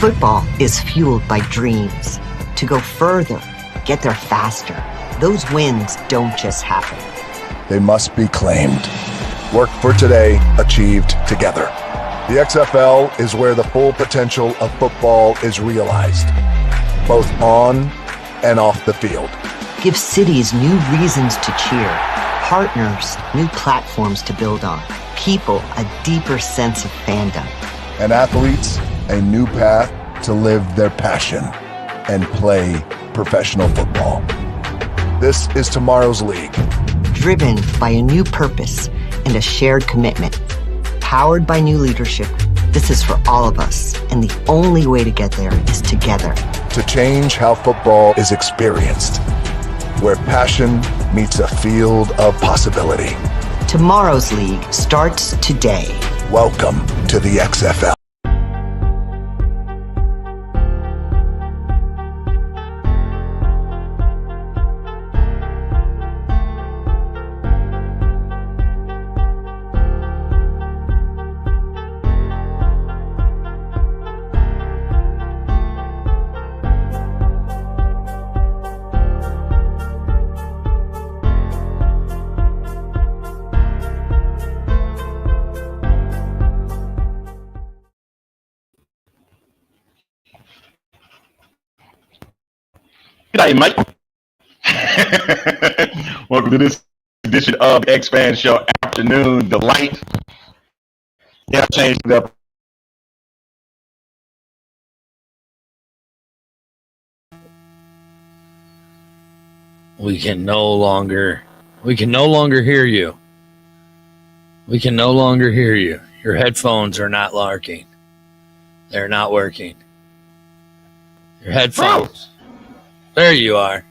Football is fueled by dreams. To go further, get there faster. Those wins don't just happen. They must be claimed. Work for today, achieved together. The XFL is where the full potential of football is realized, both on and off the field. Give cities new reasons to cheer, partners new platforms to build on, people a deeper sense of fandom, and athletes a new path to live their passion and play professional football. This is tomorrow's league. Driven by a new purpose and a shared commitment. Powered by new leadership, this is for all of us, and the only way to get there is together. To change how football is experienced, where passion meets a field of possibility. Tomorrow's league starts today. Welcome to the XFL. Good night, Mike. Welcome to this edition of the X-Fan Show Afternoon Delight. Yeah, I changed it up. We can no longer hear you. We can no longer hear you. Your headphones are not working. They're not working. Your headphones. There you are.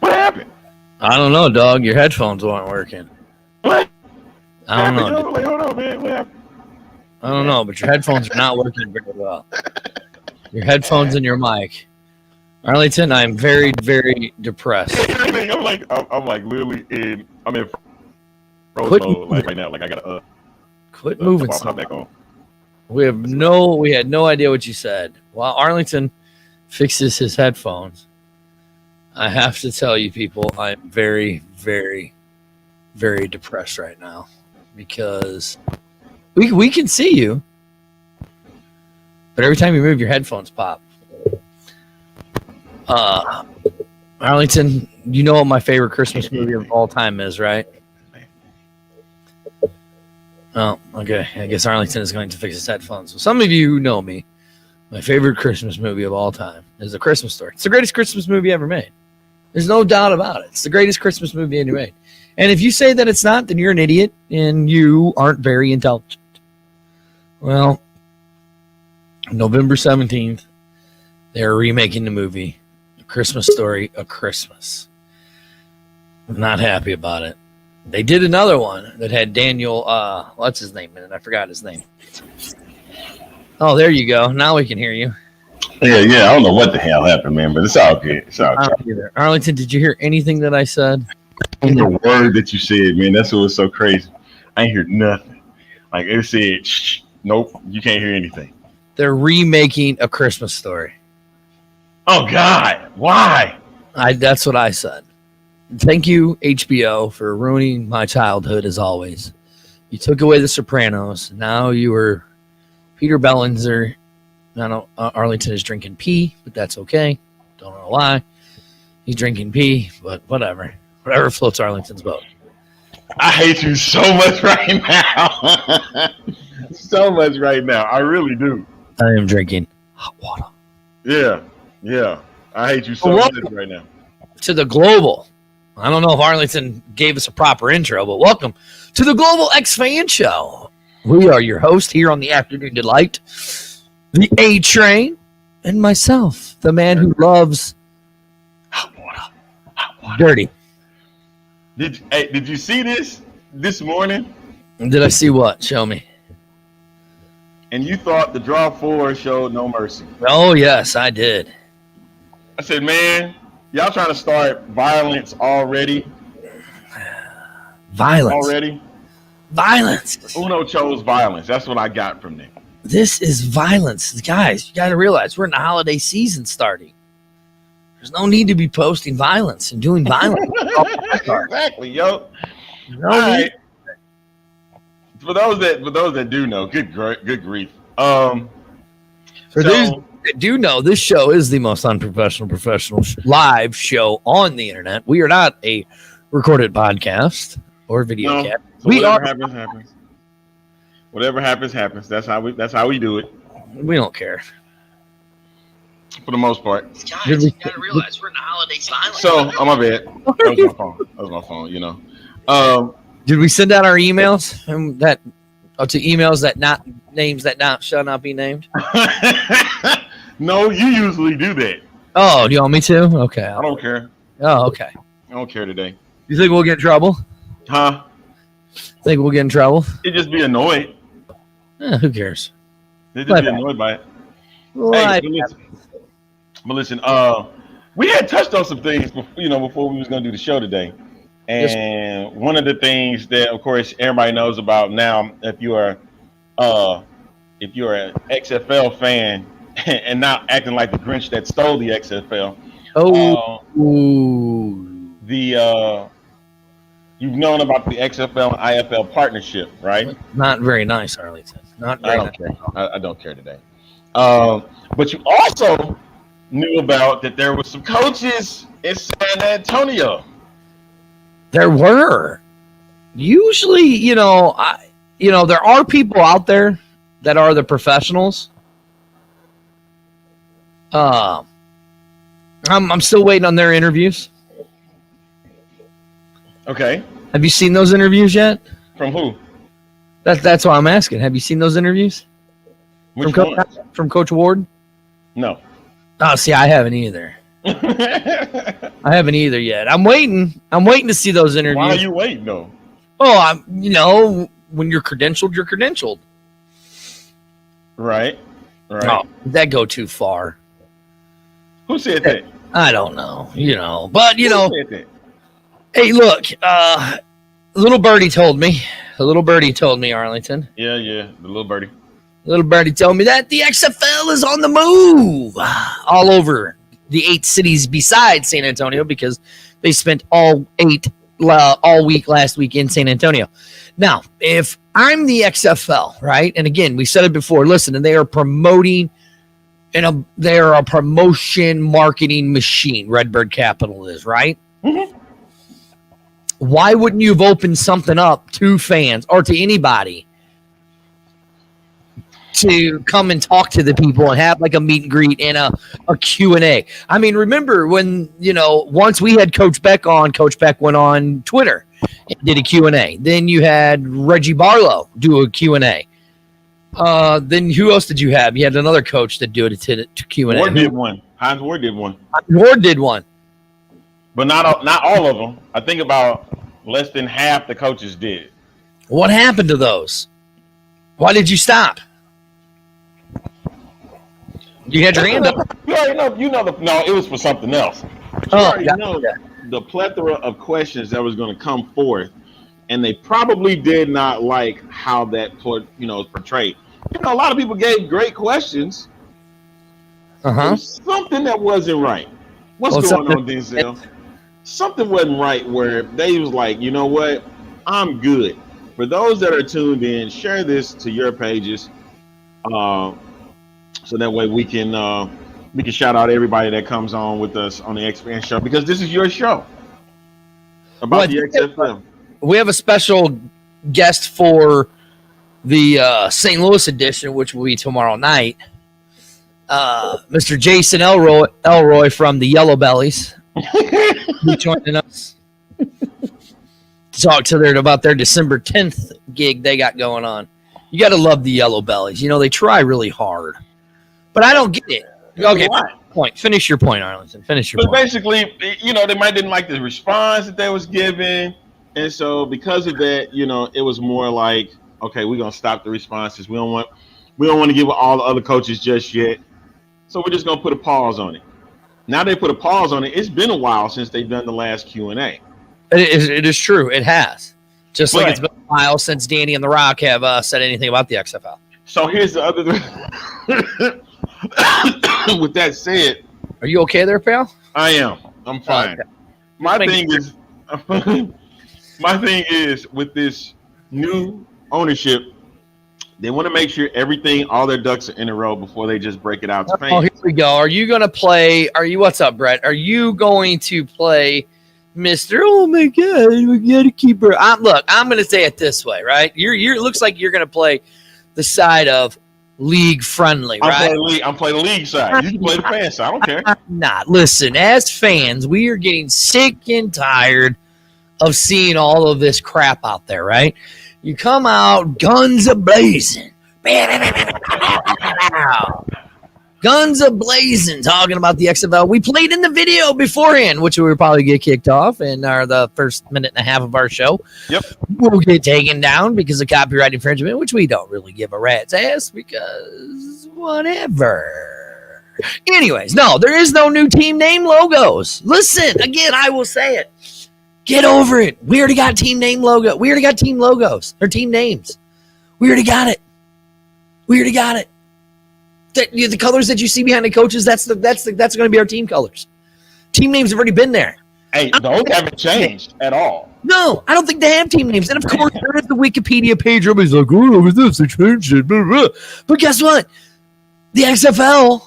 What happened? I don't know, dog. Your headphones weren't working. What? I don't know. Like, hold on, man. What happened? I don't know, but your headphones are not working very well. Your headphones and your mic. Arlington, I'm very, very depressed. I'm like literally I'm in froze mode like right now. Like I gotta quit moving. Back on. We had no idea what you said. While Arlington fixes his headphones, I have to tell you people, I'm very, very, very depressed right now because we can see you, but every time you move, your headphones pop. Arlington, you know what my favorite Christmas movie of all time is, right? Oh, okay. I guess Arlington is going to fix his headphones. So some of you who know me, my favorite Christmas movie of all time is A Christmas Story. It's the greatest Christmas movie ever made. There's no doubt about it. It's the greatest Christmas movie ever made. And if you say that it's not, then you're an idiot and you aren't very intelligent. Well, November 17th, they're remaking the movie A Christmas Story, A Christmas. I'm not happy about it. They did another one that had Daniel, what's his name in it? I forgot his name. Oh, there you go. Now we can hear you. Yeah. I don't know what the hell happened, man, but it's all good. It's all good. Arlington, did you hear anything that I said? The word that you said, man, that's what was so crazy. I ain't hear nothing. Like it said, shh, nope, you can't hear anything. They're remaking A Christmas Story. Oh God, why? That's what I said. Thank you, HBO, for ruining my childhood as always. You took away The Sopranos. Now you were Peter Bellinger. I know Arlington is drinking pee, but that's okay. Don't know why. He's drinking pee, but whatever. Whatever floats Arlington's boat. I hate you so much right now. So much right now. I really do. I am drinking hot water. Yeah. I hate you so much right now. To the Global. I don't know if Arlington gave us a proper intro, but welcome to the Global X-Fan Show. We are your host here on the Afternoon Delight, the A-Train, and myself, the man who loves hot water. Dirty. Did you see this morning? Did I see what? Show me. And you thought the draw 4 showed no mercy. Oh, yes, I did. I said, man, y'all trying to start violence already? Violence. Already? Violence. Uno chose violence. That's what I got from them. This is violence. Guys, you got to realize we're in the holiday season starting. There's no need to be posting violence and doing violence. Exactly, yo. No All need. right. For those that do know, good grief. For those that do know, this show is the most unprofessional live show on the internet. We are not a recorded podcast or video cast. So whatever happens. Whatever happens. That's how we do it. We don't care. For the most part. Guys, you gotta realize we're in the holiday silence. So, on my bad. That was my phone, you know. Did we send out our emails to emails that not names that shall not be named? No, you usually do that. Oh, do you want me to? Okay. I don't care. Oh, okay. I don't care today. You think we'll get in trouble? Huh? Think we'll get in trouble? You just be annoyed. Who cares? They just be annoyed by it. Hey, but listen, we had touched on some things before we was gonna do the show today. And one of the things that, of course, everybody knows about now, if you are an XFL fan and not acting like the Grinch that stole the XFL. You've known about the XFL and IFL partnership, right? Not very nice, Arlington. Not very nice. I don't care today. But you also knew about that there were some coaches in San Antonio. There were. Usually, there are people out there that are the professionals. I'm still waiting on their interviews. Okay. Have you seen those interviews yet? From who? That's why I'm asking. Have you seen those interviews? From Coach Ward? No. Oh, see, I haven't either. I haven't either yet. I'm waiting to see those interviews. Why are you waiting though? Oh, when you're credentialed, you're credentialed. Right. Oh, did that go too far? Who said that? I don't know. But Who said that? Hey, look, little birdie told me, Arlington. Yeah, the little birdie. Little birdie told me that the XFL is on the move all over the 8 cities besides San Antonio, because they spent all week last week in San Antonio. Now, if I'm the XFL, right? And again, we said it before, listen, and they are promoting, they are a promotion marketing machine, Redbird Capital is, right? Mm-hmm. Why wouldn't you have opened something up to fans or to anybody to come and talk to the people and have like a meet and greet and a Q&A? I mean, remember when, once we had Coach Beck on, Coach Beck went on Twitter and did a Q&A. Then you had Reggie Barlow do a Q&A. Then who else did you have? You had another coach that did a Q&A. Ward did one. Hines Ward did one. Ward did one. But not all of them. I think about less than half the coaches did. What happened to those? Why did you stop? You had your hand up. No, it was for something else. The plethora of questions that was going to come forth, and they probably did not like how that was portrayed. A lot of people gave great questions. Something that wasn't right. What's going on, Denzel? Something wasn't right where they was like, you know what? I'm good. For those that are tuned in, share this to your pages, so that way we can shout out everybody that comes on with us on the XFL show, because this is your show about the XFL. We have a special guest for the St. Louis edition, which will be tomorrow night. Mr. Jason Elroy from the Yellow Bellies. Be joining us to talk about their December 10th gig they got going on. You got to love the Yellow Bellies. They try really hard, but I don't get it. Okay, finish your point, Arlington. Finish your point. But basically, they might didn't like the response that they was giving, and so because of that, it was more like, okay, we're gonna stop the responses. We don't want to give all the other coaches just yet, so we're just gonna put a pause on it. Now they put a pause on it. It's been a while since they've done the last Q&A. It is true. It has. Just like it's been a while since Danny and The Rock have said anything about the XFL. So here's the other thing. With that said, Are you okay there, pal? I am. I'm fine. Okay. My thing is with this new ownership, they want to make sure all their ducks are in a row before they just break it out to Oh, fans. here we go. Are you going to play? What's up, Brett? Are you going to play Mr. Oh my God, we got to keep her. Look, I'm going to say it this way, right? It looks like you're going to play the side of league friendly, right? I'm playing the league side. You can play the fan side. I don't care. Not. Listen, as fans, we are getting sick and tired of seeing all of this crap out there, right? You come out, guns a-blazing. Guns a-blazing, talking about the XFL. We played in the video beforehand, which we would probably get kicked off in the first minute and a half of our show. Yep. We'll get taken down because of copyright infringement, which we don't really give a rat's ass because whatever. Anyways, no, there is no new team name logos. Listen, again, I will say it. Get over it. We already got team name logo. We already got team logos or team names. We already got it. The colors that you see behind the coaches, that's going to be our team colors. Team names have already been there. Hey, those haven't changed at all. No, I don't think they have team names. And of course, there is the Wikipedia page. Everybody's like, oh, with this, they changed it. Blah, blah. But guess what? The XFL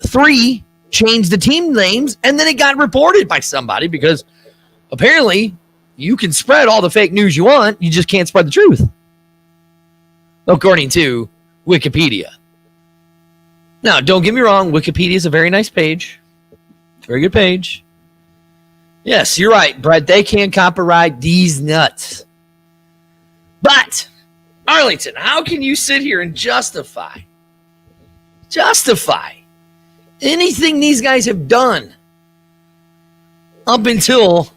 3 changed the team names, and then it got reported by somebody because apparently you can spread all the fake news you want. You just can't spread the truth. According to Wikipedia. Now, don't get me wrong. Wikipedia is a very nice page. It's a very good page. Yes, you're right, Brett. They can't copyright these nuts. But, Arlington, how can you sit here and justify anything these guys have done up until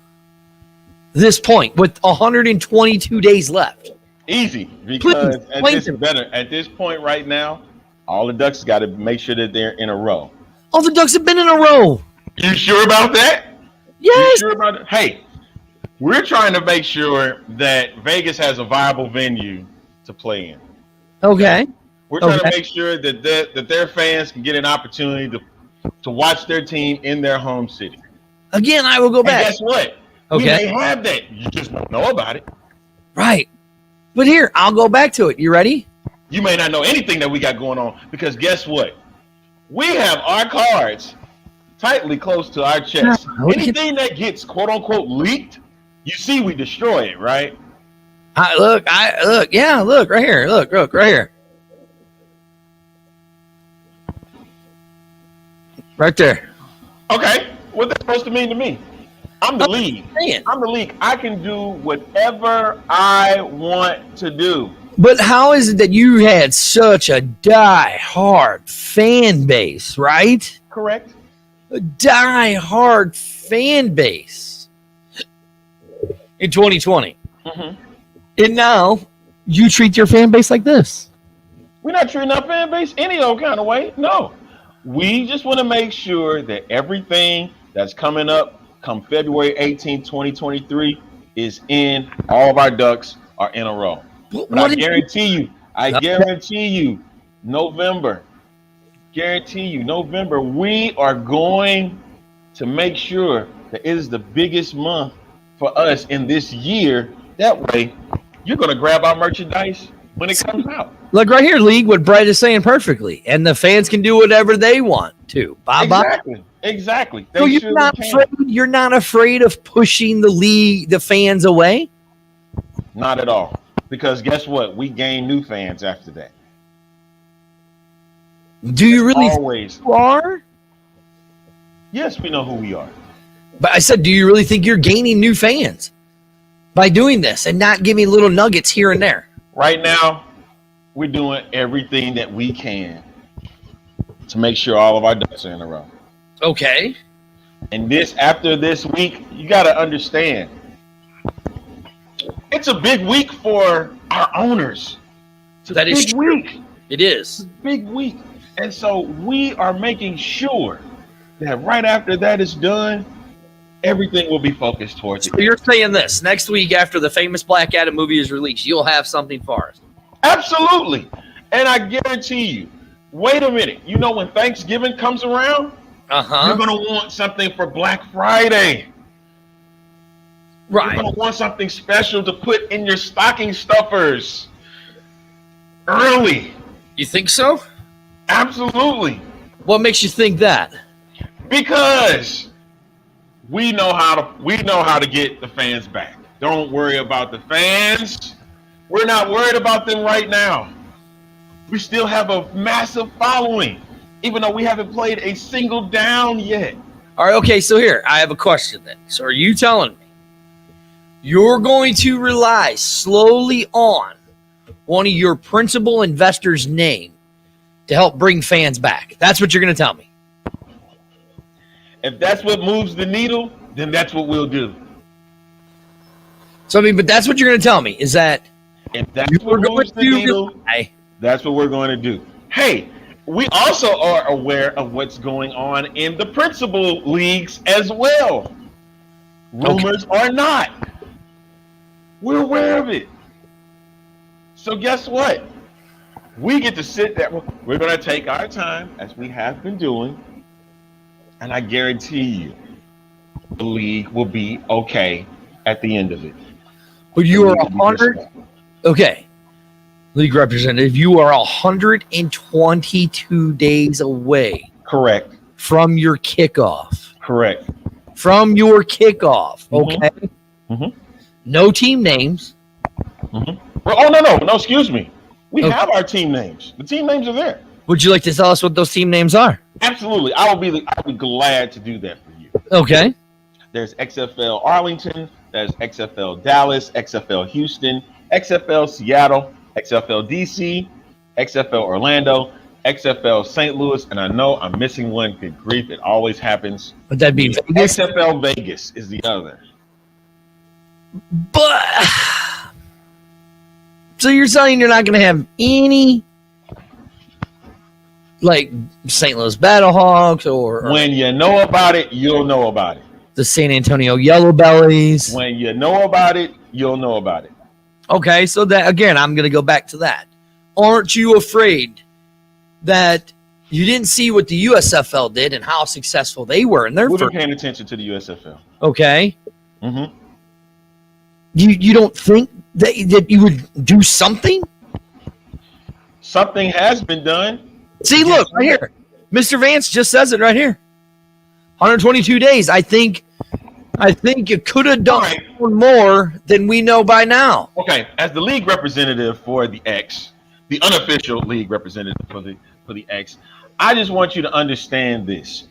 this point with 122 days left? Easy, because at this point right now, all the ducks got to make sure that they're in a row. All the ducks have been in a row. You sure about that? Yes. You sure about it? Hey, we're trying to make sure that Vegas has a viable venue to play in. Okay. We're trying to make sure that their fans can get an opportunity to watch their team in their home city. Again, I will go back. And guess what? Okay. We may have that. You just don't know about it. Right. But here, I'll go back to it. You ready? You may not know anything that we got going on because guess what? We have our cards tightly close to our chest. Anything that gets quote unquote leaked, you see we destroy it, right? Look right here. Look right here. Right there. Okay. What's that supposed to mean to me? I'm the league. I'm the league. I can do whatever I want to do. But how is it that you had such a die-hard fan base, right? Correct. A die-hard fan base in 2020. Mm-hmm. And now you treat your fan base like this. We're not treating our fan base any old kind of way. No. We just want to make sure that everything that's coming up come February 18, 2023 is in. All of our ducks are in a row. But I guarantee you, November, we are going to make sure that it is the biggest month for us in this year. That way, you're going to grab our merchandise when it comes out. Look right here, League, what Brett is saying perfectly. And the fans can do whatever they want to. Exactly. So you're not afraid of pushing the fans away? Not at all. Because guess what? We gain new fans after that. Do you really think you are? Yes, we know who we are. But I said, do you really think you're gaining new fans by doing this and not giving little nuggets here and there? Right now, we're doing everything that we can to make sure all of our ducks are in a row. Okay. And after this week, you got to understand, it's a big week for our owners. It's a big week. It is. It's a big week. And so we are making sure that right after that is done, everything will be focused towards it. So you're saying this, next week after the famous Black Adam movie is released, you'll have something for us. Absolutely. And I guarantee you, wait a minute. You know, when Thanksgiving comes around, you're going to want something for Black Friday. Right. You're going to want something special to put in your stocking stuffers early. You think so? Absolutely. What makes you think that? Because we know how to get the fans back. Don't worry about the fans. We're not worried about them right now. We still have a massive following, even though we haven't played a single down yet. All right, okay, so here, I have a question then. So are you telling me you're going to rely slowly on one of your principal investors' name to help bring fans back? That's what you're going to tell me. If that's what moves the needle, then that's what we'll do. So, I mean, but that's what you're going to tell me, is that if that's what moves the needle, that's what we're going to do. Hey, we also are aware of what's going on in the principal leagues as well. Rumors are not. We're aware of it. So guess what? We get to sit there. We're going to take our time, as we have been doing, and I guarantee you, the league will be okay at the end of it. But you are 100. Okay, league representative, you are 122 days away. Correct. From your kickoff. Correct. From your kickoff. Okay. Mm-hmm. No team names. Mm-hmm. Well, no. Excuse me. We have our team names. The team names are there. Would you like to tell us what those team names are? Absolutely. I'll be glad to do that for you. Okay. There's XFL Arlington. There's XFL Dallas, XFL Houston, XFL Seattle, XFL DC, XFL Orlando, XFL St. Louis, and I know I'm missing one. Good grief, it always happens. Would that be Vegas? XFL Vegas is the other. But so you're saying you're not going to have any like St. Louis Battlehawks or when you know about it, you'll know about it. The San Antonio Yellow Bellies. When you know about it, you'll know about it. Okay, so that again, I'm going to go back to that. Aren't you afraid that you didn't see what the USFL did and how successful they were in their We've been paying attention to the USFL. Okay. Mm-hmm. You don't think that you would do something? Something has been done. See, look, right here. Mr. Vance just says it right here. 122 days. I think you could have done more than we know by now. Okay, as the league representative for the X, the unofficial league representative for the X, I just want you to understand this.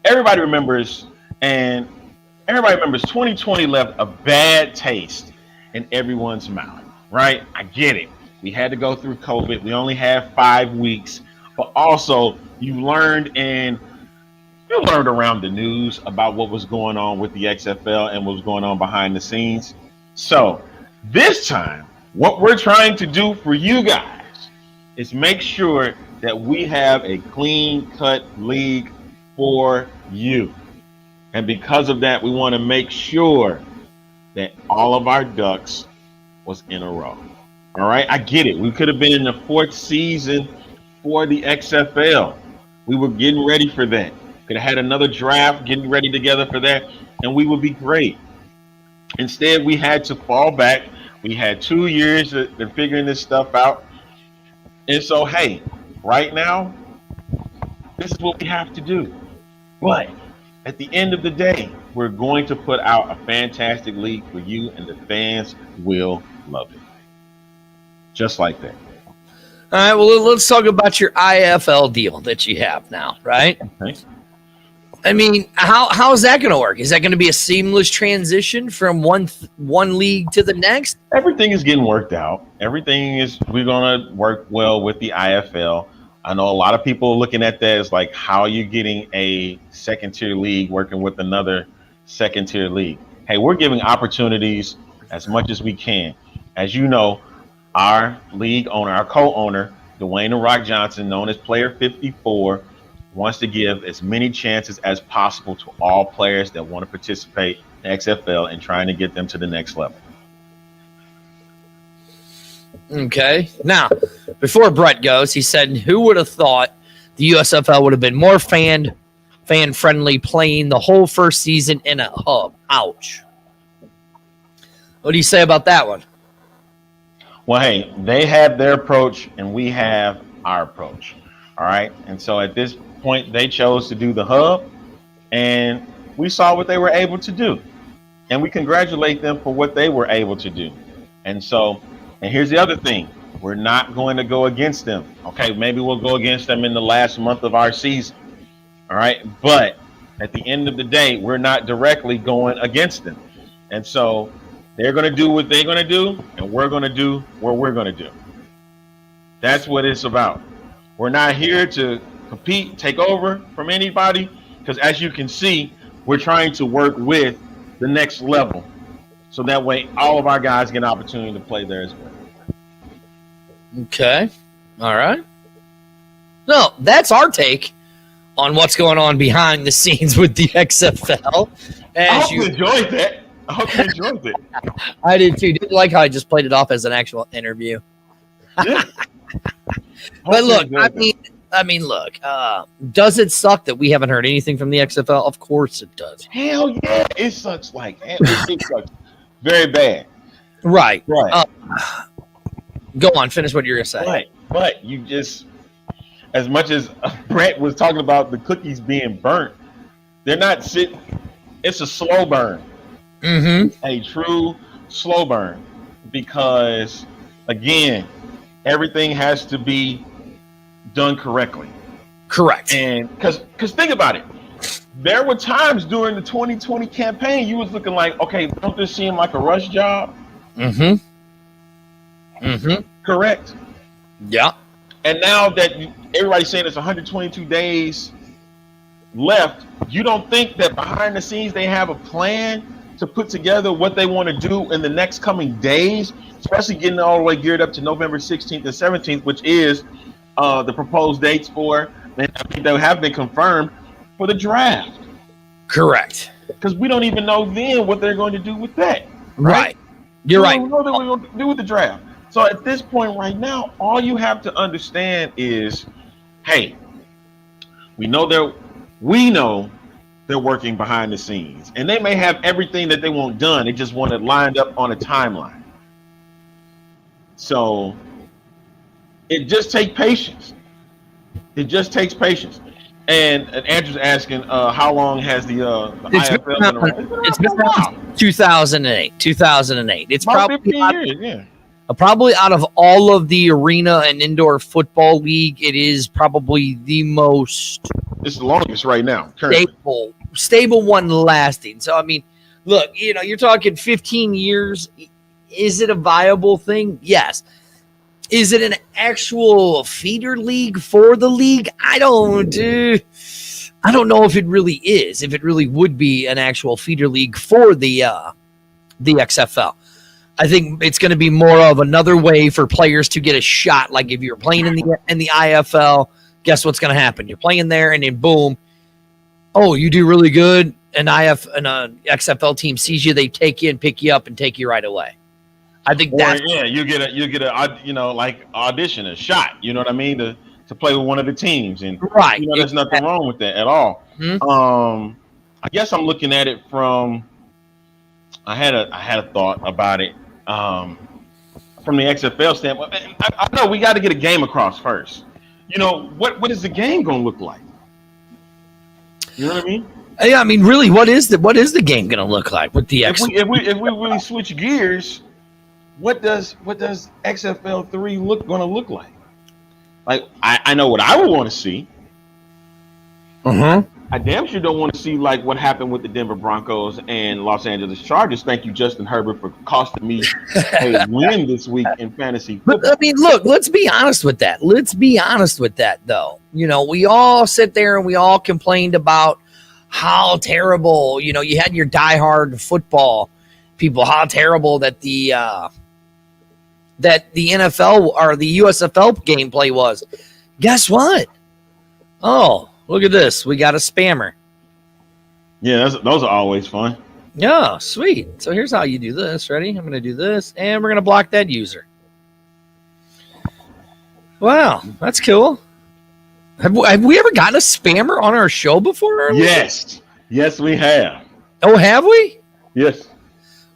Everybody remembers 2020 left a bad taste in everyone's mouth, right? I get it. We had to go through COVID. We only had 5 weeks, but also you learned around the news about what was going on with the XFL and what was going on behind the scenes. So this time, what we're trying to do for you guys is make sure that we have a clean-cut league for you. And because of that, we want to make sure that all of our ducks was in a row. All right, I get it. We could have been in the 4th season for the XFL. We were getting ready for that. Could have had another draft, getting ready together for that, and we would be great. Instead, we had to fall back. We had 2 years of figuring this stuff out. And so, hey, right now, this is what we have to do. But at the end of the day, we're going to put out a fantastic league for you, and the fans will love it. Just like that. All right, well, let's talk about your IFL deal that you have now, right? Okay. I mean, how is that going to work? Is that going to be a seamless transition from one league to the next? Everything is getting worked out. We're going to work well with the IFL. I know a lot of people are looking at that as like, how are you getting a second-tier league working with another second-tier league? Hey, we're giving opportunities as much as we can. As you know, our league owner, our co-owner, Dwayne "The Rock" Johnson, known as Player 54, wants to give as many chances as possible to all players that want to participate in XFL and trying to get them to the next level. Okay. Now, before Brett goes, he said, who would have thought the USFL would have been more fan-friendly playing the whole first season in a hub? Ouch. What do you say about that one? Well, hey, they have their approach and we have our approach. All right. And so at this point, they chose to do the hub and we saw what they were able to do. And we congratulate them for what they were able to do. And so, and here's the other thing. We're not going to go against them. Okay. Maybe we'll go against them in the last month of our season. All right. But at the end of the day, we're not directly going against them. And so they're going to do what they're going to do, and we're going to do what we're going to do. That's what it's about. We're not here to compete, take over from anybody, because as you can see, we're trying to work with the next level. So that way, all of our guys get an opportunity to play there as well. Okay. All right. No, that's our take on what's going on behind the scenes with the XFL. I hope you enjoyed that. I hope you enjoyed it. I did too. Didn't like how I just played it off as an actual interview. Yeah. But look, I mean, look. Does it suck that we haven't heard anything from the XFL? Of course it does. Hell yeah, it sucks like it sucks very bad. Right. Right. Go on. Finish what you're gonna say. Right. But you just, as much as Brett was talking about the cookies being burnt, they're not sitting. It's a slow burn. Mm-hmm. A true slow burn, because again, everything has to be done correctly. Correct. And because think about it, there were times during the 2020 campaign you was looking like, okay, don't this seem like a rush job? Mm-hmm. Mm-hmm. Correct. Yeah. And now that everybody's saying it's 122 days left, you don't think that behind the scenes they have a plan to put together what they want to do in the next coming days, especially getting all the way geared up to November 16th and 17th, which is the proposed dates for, and I think they have been confirmed, for the draft. Correct. Because we don't even know then what they're going to do with that. Right. You're right. We don't know what we're going to do with the draft. So at this point right now, all you have to understand is, hey, we know they're working behind the scenes, and they may have everything that they want done. They just want it lined up on a timeline. So it just takes patience. It just takes patience. And Andrew's asking, how long has the IFL been around? It's been around 2008. 2008. It's about probably 15 years, yeah. Probably out of all of the arena and indoor football league, it is probably the most It's the longest right now. Currently. Stable one lasting. So I mean, look, you're talking 15 years. Is it a viable thing? Yes. Is it an actual feeder league for the league? I don't know if it really is. If it really would be an actual feeder league for the XFL. I think it's going to be more of another way for players to get a shot. Like if you're playing in the IFL, guess what's going to happen? You're playing there, and then boom, oh, you do really good. An XFL team sees you, they take you and pick you up and take you right away. I think that you get a like audition, a shot. You know what I mean, to play with one of the teams, and right. There's nothing wrong with that at all. Mm-hmm. I guess I'm looking at it from. I had a thought about it. From the XFL standpoint, I know we got to get a game across first. What is the game going to look like? You know what I mean? Yeah, I mean, really, what is the game going to look like with the XFL? If we really switch gears, what does XFL 3 going to look like? Like I know what I would want to see. I damn sure don't want to see like what happened with the Denver Broncos and Los Angeles Chargers. Thank you, Justin Herbert, for costing me a win this week in fantasy football. But I mean, look, let's be honest with that. Though. We all sit there and we all complained about how terrible, you had your diehard football people, how terrible that the NFL or the USFL gameplay was. Guess what? Oh, look at this. We got a spammer. Yeah, those are always fun. Yeah, sweet. So here's how you do this. Ready? I'm going to do this, and we're going to block that user. Wow, that's cool. Have we ever gotten a spammer on our show before? Yes, we have. Oh, have we? Yes.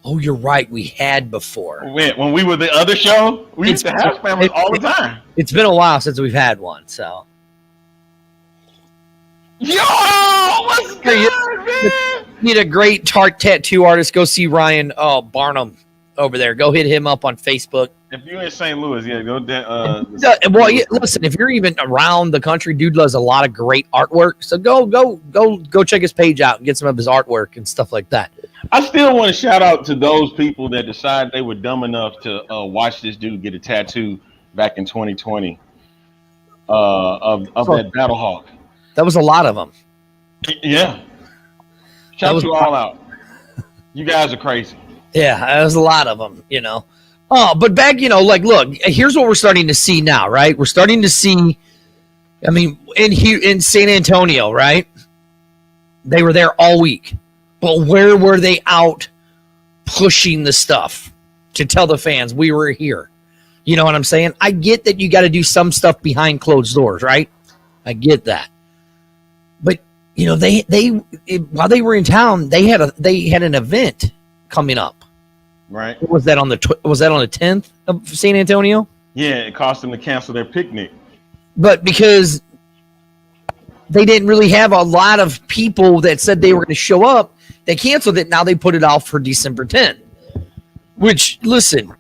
Oh, you're right. We had before. When we were the other show, we used to have spammers all the time. It's been a while since we've had one, so. Yo, what's good, man? Need a great tart tattoo artist. Go see Ryan Barnum over there. Go hit him up on Facebook. If you're in St. Louis, yeah, go. Listen. If you're even around the country, dude does a lot of great artwork. So go check his page out and get some of his artwork and stuff like that. I still want to shout out to those people that decided they were dumb enough to watch this dude get a tattoo back in 2020 of that Battle Hawk. That was a lot of them. Yeah. Shout you all out. You guys are crazy. Yeah, that was a lot of them, you know. Oh, but back, you know, like, look, here's what we're starting to see now, right? We're starting to see, I mean, in San Antonio, right? They were there all week. But where were they out pushing the stuff to tell the fans we were here? You know what I'm saying? I get that you got to do some stuff behind closed doors, right? I get that. But, you know, they while they were in town, they had an event coming up. Right. Was that on the 10th of San Antonio? Yeah, it cost them to cancel their picnic. But because they didn't really have a lot of people that said they were going to show up, they canceled it. Now they put it off for December 10th. Which, listen,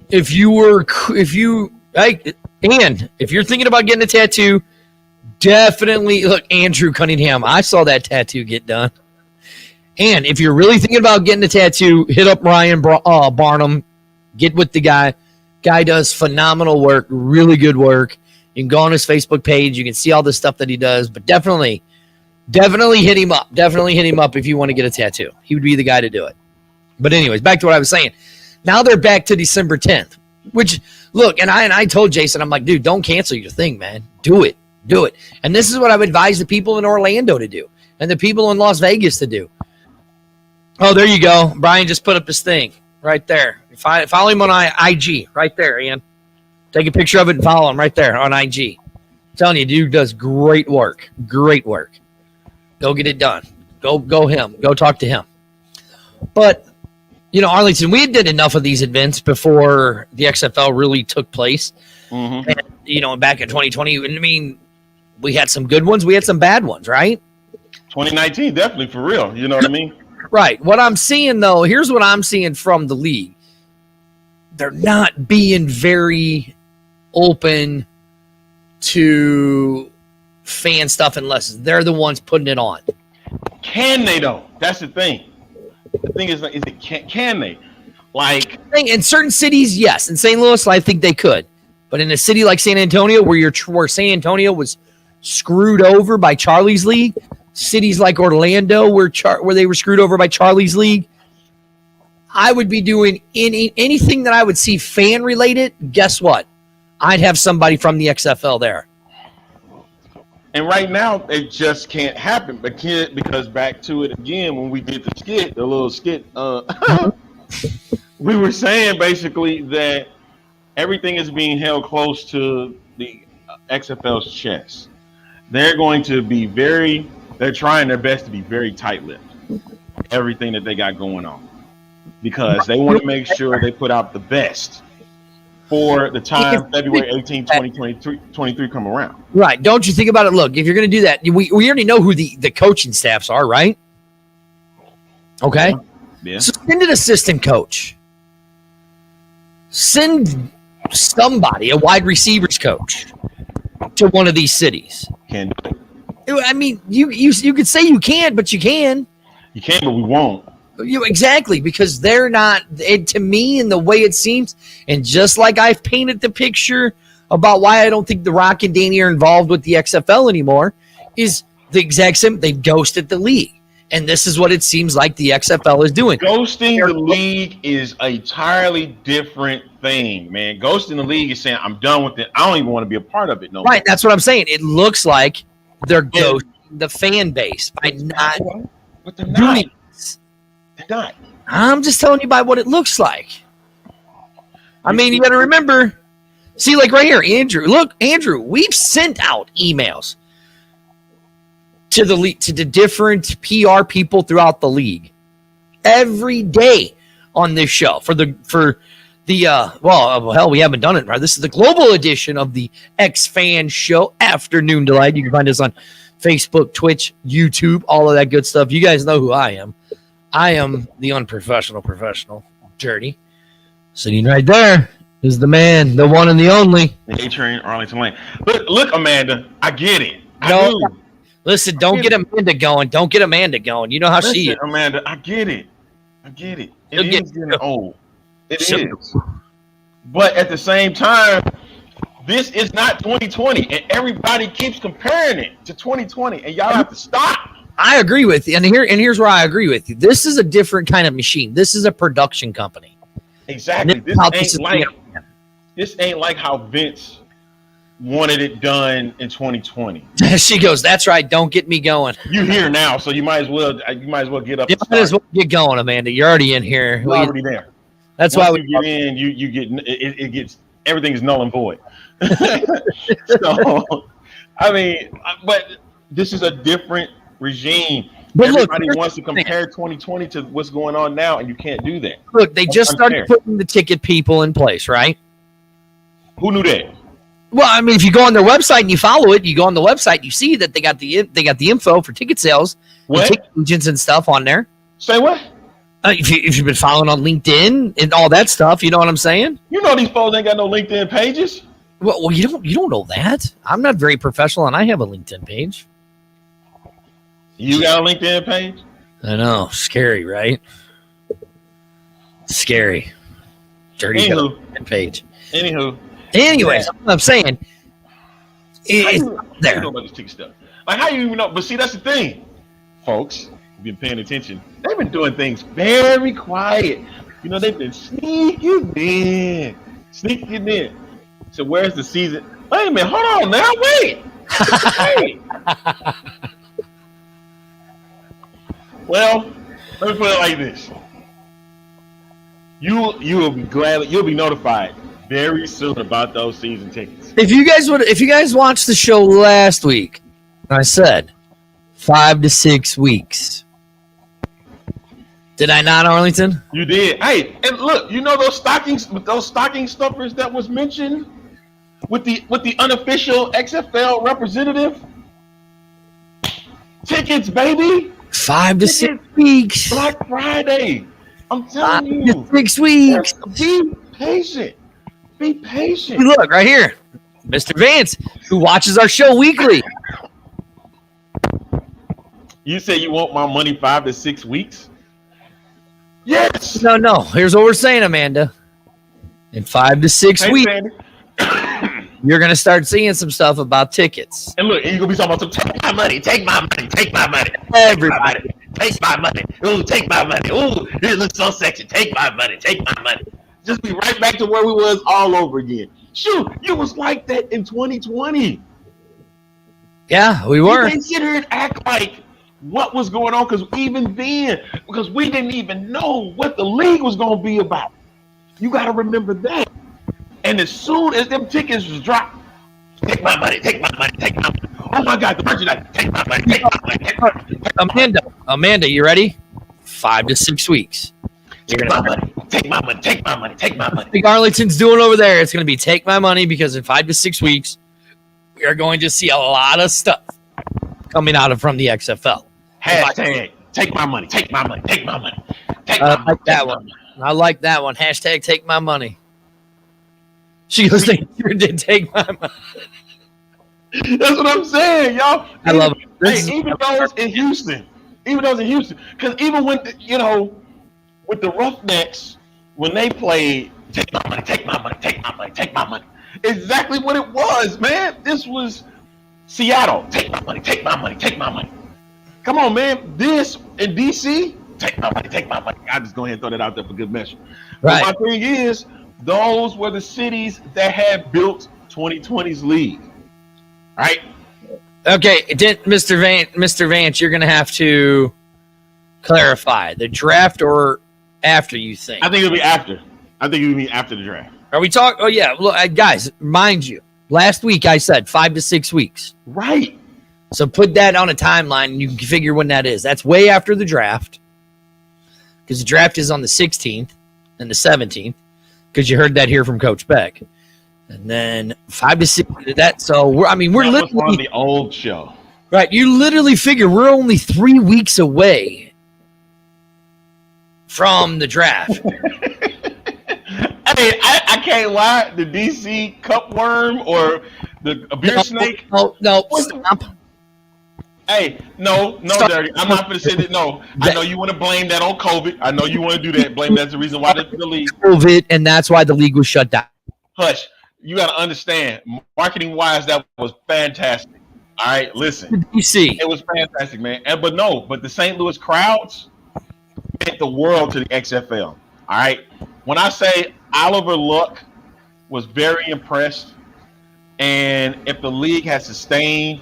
if you're thinking about getting a tattoo, definitely look, Andrew Cunningham. I saw that tattoo get done. And if you're really thinking about getting a tattoo, hit up Ryan Barnum. Get with the guy. Guy does phenomenal work, really good work. You can go on his Facebook page. You can see all the stuff that he does. But definitely hit him up. Definitely hit him up if you want to get a tattoo. He would be the guy to do it. But anyways, back to what I was saying. Now they're back to December 10th. Which, look, and I told Jason, I'm like, dude, don't cancel your thing, man. Do it. Do it. And this is what I would advise the people in Orlando to do. And the people in Las Vegas to do. Oh, there you go. Brian just put up his thing right there. Follow him on IG right there, Ian. Take a picture of it and follow him right there on IG. I'm telling you, dude does great work. Great work. Go get it done. Go him. Go talk to him. But, you know, Arlington, we did enough of these events before the XFL really took place. Mm-hmm. And, you know, back in 2020, I mean, we had some good ones. We had some bad ones, right? 2019, definitely, for real. You know what I mean? Right. What I'm seeing, though, here's what I'm seeing from the league. They're not being very open to fan stuff unless they're the ones putting it on. Can they, though? That's the thing. The thing is it can they? Like, in certain cities, yes. In St. Louis, I think they could. But in a city like San Antonio, where San Antonio was screwed over by Charlie's League, cities like Orlando where they were screwed over by Charlie's League, I would be doing anything that I would see fan related. Guess what? I'd have somebody from the XFL there. And right now, it just can't happen. Because back to it again, when we did the little skit, we were saying basically that everything is being held close to the XFL's chest. They're going to be they're trying their best to be very tight-lipped. Everything that they got going on. Because they want to make sure they put out the best for the time February 18, 2023 come around. Right. Don't you think about it? Look, if you're going to do that, we already know who the coaching staffs are, right? Okay. Yeah. So send an assistant coach. Send somebody, a wide receivers coach, to one of these cities. Can do it. I mean, you could say you can, but you can. You can, but we won't. Exactly, because they're not, to me, in the way it seems, and just like I've painted the picture about why I don't think The Rock and Danny are involved with the XFL anymore, is the exact same. They've ghosted the league. And this is what it seems like the XFL is doing. Ghosting the league is a entirely different thing, man. Ghosting the league is saying, I'm done with it. I don't even want to be a part of it no more. Right, that's what I'm saying. It looks like they're ghosting the fan base by not doing this. They're not. I'm just telling you by what it looks like. I mean, you got to remember, See, like right here, Andrew. Look, Andrew, we've sent out emails to the different PR people throughout the league every day on this show for the hell, we haven't done it right. This is the global edition of the X-Fan Show Afternoon Delight. You can find us on Facebook, Twitch, YouTube, all of that good stuff. You guys know who I am. I am the unprofessional professional, Dirty. Sitting right there is the man, the one and the only. A-Train, Arlington Lane. Look, Amanda, I get it. Listen, don't get Amanda going. Don't get Amanda going. You know how she is. Amanda, I get it. It is getting old. It is. But at the same time, this is not 2020, and everybody keeps comparing it to 2020, and y'all have to stop. I agree with you, and here's where I agree with you. This is a different kind of machine. This is a production company. Exactly. This ain't like how Vince wanted it done in 2020. She goes, "That's right. Don't get me going." You're here now, so you might as well get up. You might as well get going, Amanda. You're already in here. You're already there. That's Once why you get in. You get it gets everything is null and void. So, I mean, but this is a different regime. But everybody wants to compare 2020 to what's going on now, and you can't do that. Look, they just started putting the ticket people in place, right? Who knew that? Well, I mean, if you go on their website and you follow it, you go on the website, you see that they got the info for ticket sales, and ticket agents and stuff on there. Say what? If you've been following on LinkedIn and all that stuff, you know what I'm saying? You know these folks ain't got no LinkedIn pages. Well, you don't know that. I'm not very professional, and I have a LinkedIn page. You got a LinkedIn page? I know, scary, right? Scary. Dirty LinkedIn page. Anyways, what I'm saying is there. How you know about this ticket stuff? Like, how you even know? But see, that's the thing, folks. Been paying attention. They've been doing things very quiet. You know, they've been sneaking in. So where's the season? Wait a minute, hold on now. Wait. Well, let me put it like this. You will be notified very soon about those season tickets. If you guys watched the show last week, I said 5 to 6 weeks. Did I not, Arlington? You did. Hey, and look, you know those stocking stuffers that was mentioned with the unofficial XFL representative? Tickets, baby. 5 to 6 weeks. Black Friday. I'm telling you. 5 to 6 weeks. Be patient. Be patient. Look right here, Mr. Vance, who watches our show weekly. You say you want my money 5 to 6 weeks? Yes. No. Here's what we're saying, Amanda. In 5 to 6 weeks, you're gonna start seeing some stuff about tickets. And look, you're gonna be talking about take my money. Everybody, take my money. Ooh, take my money. Ooh, this looks so sexy. Take my money. Just be right back to where we was all over again. Shoot, you was like that in 2020. Yeah, we were. You didn't sit here and act like what was going on, because we didn't even know what the league was going to be about. You got to remember that. And as soon as them tickets was dropped, take my money. Oh my God, the merchandise, take my money. Amanda, you ready? 5 to 6 weeks. Take my money. I think Arlington's doing over there. It's going to be take my money, because in 5 to 6 weeks, we are going to see a lot of stuff coming out from the XFL. Hashtag take my money. I like that one. Hashtag take my money. She goes, they sure did take my money. That's what I'm saying, y'all. I love it. Even those in Houston, because even when with the Roughnecks, when they played take my money, exactly what it was, man. This was Seattle. Take my money. Come on, man. This in DC, take my money. I just go ahead and throw that out there for good measure. Right. But my thing is, those were the cities that had built 2020's league. Right? Okay, Mr. Vance, you're going to have to clarify the draft or after, you think? I think it'll be after. I think it'll be after the draft. Are we talking? Oh, yeah. Look, guys, mind you, last week I said 5 to 6 weeks. Right. So put that on a timeline and you can figure when that is. That's way after the draft because the draft is on the 16th and the 17th because you heard that here from Coach Beck. And then 5 to 6 that. So we're literally on the old show. Right. You literally figure we're only 3 weeks away from the draft. Hey, I can't lie. The DC cupworm or the beer snake. No, stop. Hey, no, Stop. Dirty. I'm not going to say that. No, I know you want to blame that on COVID. I know you want to do that. Blame that's the reason why the league. COVID, and that's why the league was shut down. Hush. You got to understand, marketing wise, that was fantastic. All right, listen. You see, it was fantastic, man. But the St. Louis crowds meant the world to the XFL. All right. When I say Oliver Luck was very impressed, and if the league had sustained,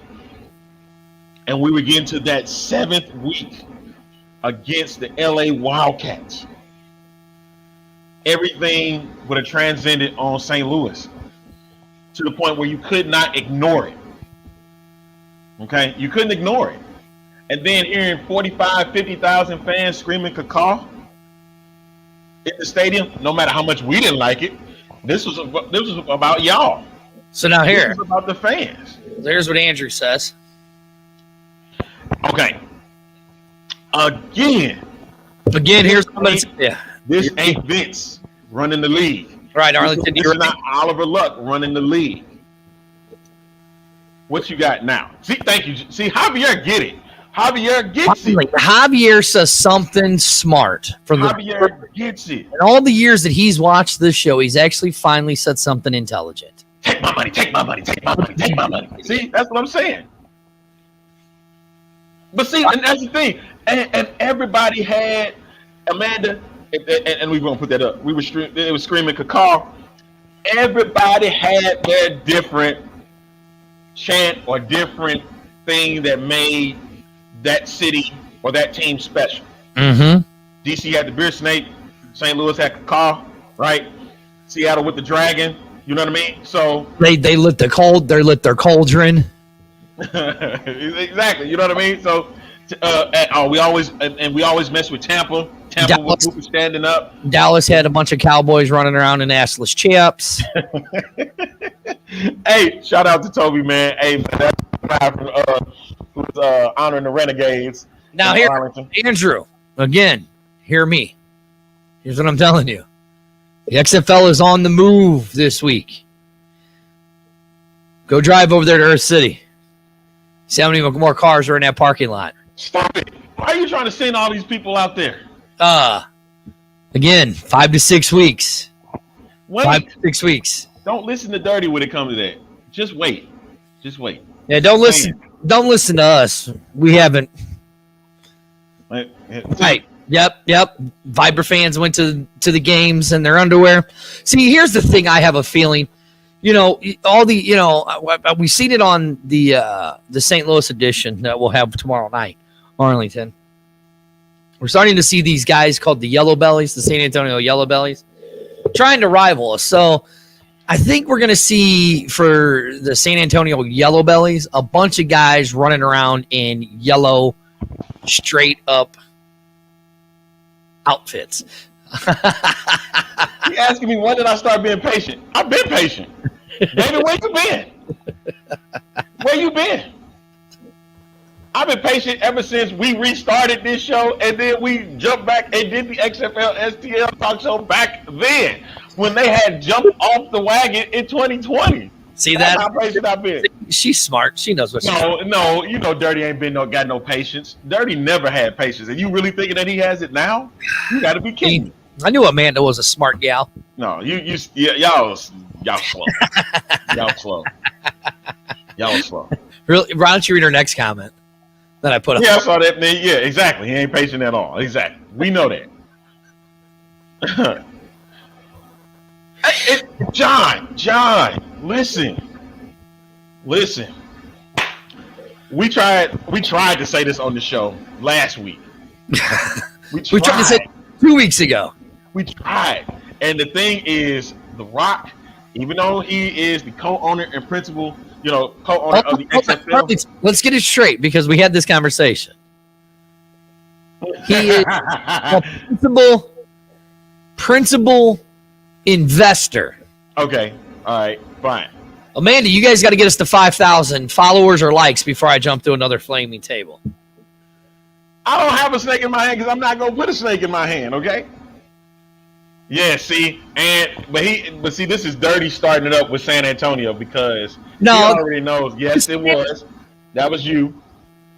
and we were getting to that 7th week against the LA Wildcats, everything would have transcended on St. Louis to the point where you could not ignore it. Okay? You couldn't ignore it. And then hearing 45, 50,000 fans screaming cacaw in the stadium, no matter how much we didn't like it, this was about y'all. So now here. This was about the fans. There's what Andrew says. Okay. Again, here's somebody. Yeah. This ain't Vince running the league. Right, Arlington. This is not Oliver Luck running the league. What you got now? See, thank you. See, Javier get it. Javier gets it. Javier says something smart from Javier gets it. In all the years that he's watched this show, he's actually finally said something intelligent. Take my money, take my money, take my money, take my money. See, that's what I'm saying. But see, and that's the thing. And everybody had Amanda, and we won't put that up. It was screaming cacaw. Everybody had their different chant or different thing that made that city or that team special. Mm-hmm. DC had the beer snake, St. Louis had cacaw, right? Seattle with the dragon, you know what I mean? So they lit their cauldron. Exactly, you know what I mean? So we always mess with Tampa. Tampa was standing up. Dallas had a bunch of cowboys running around in assless chaps. Hey, shout out to Toby, man. Hey, man, that's the guy who's honoring the Renegades. Now here, Andrew, again, hear me. Here's what I'm telling you. The XFL is on the move this week. Go drive over there to Earth City. See how many more cars are in that parking lot. Stop it. Why are you trying to send all these people out there? Again, 5 to 6 weeks. Wait. 5 to 6 weeks. Don't listen to Dirty when it comes to that. Just wait. Just wait. Yeah, don't listen. Don't listen to us. We haven't. Right. Yep. Viber fans went to the games in their underwear. See, here's the thing. I have a feeling. We've seen it on the St. Louis edition that we'll have tomorrow night, Arlington. We're starting to see these guys called the Yellow Bellies, the San Antonio Yellow Bellies, trying to rival us. So I think we're going to see for the San Antonio Yellow Bellies a bunch of guys running around in yellow, straight up outfits. You asking me when did I start being patient? I've been patient. David, where you been? Where you been? I've been patient ever since we restarted this show, and then we jumped back and did the XFL STL talk show back then when they had jumped off the wagon in 2020. See that? That's how patient I've been. She's smart. She knows what she's doing. No, Dirty ain't got no patience. Dirty never had patience. And you really thinking that he has it now? You got to be kidding me. I knew Amanda was a smart gal. No, y'all slow. Y'all slow. Really? Why don't you read her next comment that I put up? Yeah, I saw that. Yeah, exactly. He ain't patient at all. Exactly. We know that. John, listen. We tried to say this on the show last week. We tried to say 2 weeks ago. We tried. And the thing is, The Rock, even though he is the co-owner and principal, co-owner of the XFL. Let's get it straight because we had this conversation. He is a principal investor. Okay. All right. Fine. Amanda, you guys got to get us to 5,000 followers or likes before I jump to another flaming table. I don't have a snake in my hand because I'm not gonna put a snake in my hand. Okay. Yeah. See, but see, this is dirty starting it up with San Antonio because he already knows. Yes, it was. That was you.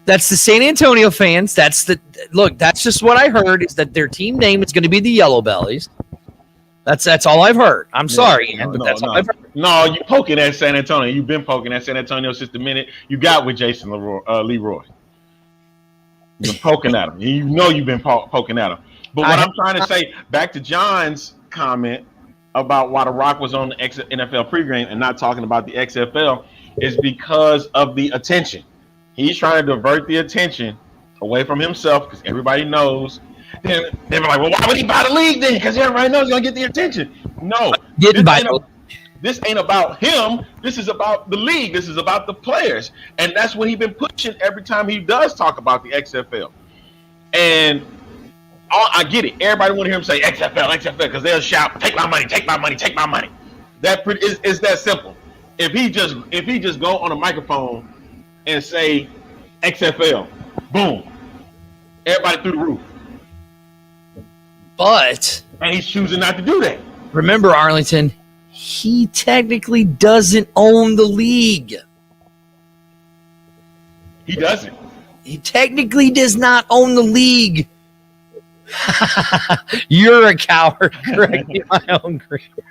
That's the San Antonio fans. That's just what I heard is that their team name is going to be the Yellow Bellies. That's all I've heard. I'm sorry, Ian, but that's all I've heard. No, you're poking at San Antonio. You've been poking at San Antonio since the minute you got with Jason Leroy. You've been poking at him. You know you've been poking at him. But what I'm trying to say, back to John's comment about why The Rock was on the NFL pregame and not talking about the XFL is because of the attention. He's trying to divert the attention away from himself because everybody knows. Then they were like, well, why would he buy the league then? Because everybody knows he's going to get the attention. No. This ain't about him. This is about the league. This is about the players. And that's what he's been pushing every time he does talk about the XFL. And I get it. Everybody want to hear him say XFL, because they'll shout, take my money, take my money, take my money. It's that simple. If he just go on a microphone and say XFL, boom, everybody through the roof. And he's choosing not to do that. Remember, Arlington, he technically doesn't own the league. He doesn't. He technically does not own the league. You're a coward. Correct me my own grammar.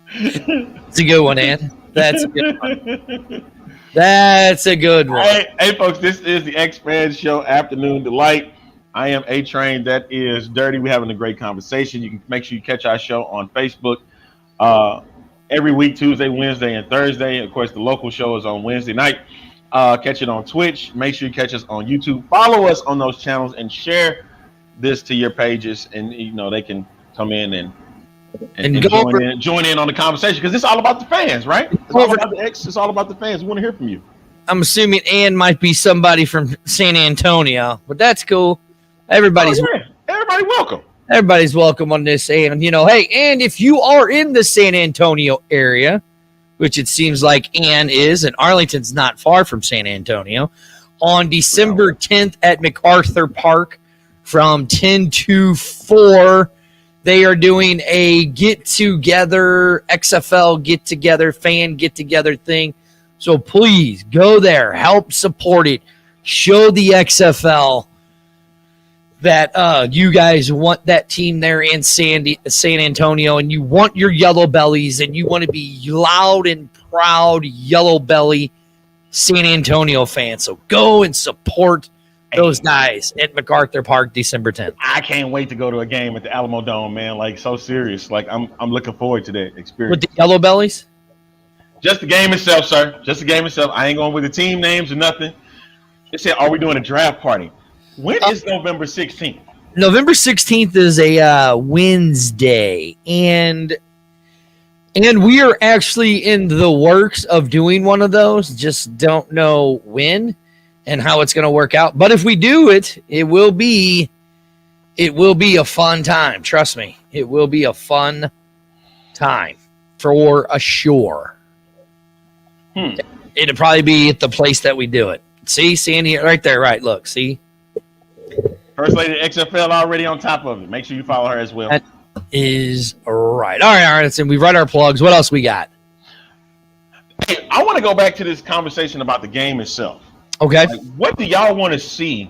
It's a good one, Ann. That's a good one. That's a good one. Hey, folks, this is the X-Fans Show Afternoon Delight. I am A-Train. That is Dirty. We're having a great conversation. You can make sure you catch our show on Facebook every week, Tuesday, Wednesday, and Thursday. Of course, the local show is on Wednesday night. Catch it on Twitch. Make sure you catch us on YouTube. Follow us on those channels and share this to your pages. And, they can come in and join in on the conversation because it's all about the fans, right? It's all about the X. It's all about the fans. We want to hear from you. I'm assuming Ann might be somebody from San Antonio, but that's cool. Everybody welcome. Everybody's welcome on this. And, hey, and if you are in the San Antonio area, which it seems like Ann is, and Arlington's not far from San Antonio, on December 10th at MacArthur Park from 10 to 4, they are doing a get-together, XFL get-together, fan get-together thing. So please go there, help support it, show the XFL that you guys want that team there in San Antonio, and you want your Yellow Bellies, and you want to be loud and proud Yellow Belly San Antonio fans. So go and support those guys at MacArthur Park December 10th. I can't wait to go to a game at the Alamo Dome, man. Like, so serious. Like, I'm looking forward to that experience. With the Yellow Bellies? Just the game itself, sir. Just the game itself. I ain't going with the team names or nothing. They said, are we doing a draft party? When is November 16th? November 16th is a Wednesday, and we are actually in the works of doing one of those. Just don't know when and how it's going to work out. But if we do it, it will be a fun time. Trust me, it will be a fun time for sure. It'll probably be at the place that we do it. See, Sandy, right there, right? Look, see. First Lady XFL already on top of it. Make sure you follow her as well. That is right. All right, Arlington, we've read our plugs. What else we got? Hey, I want to go back to this conversation about the game itself. Okay. Like, what do y'all want to see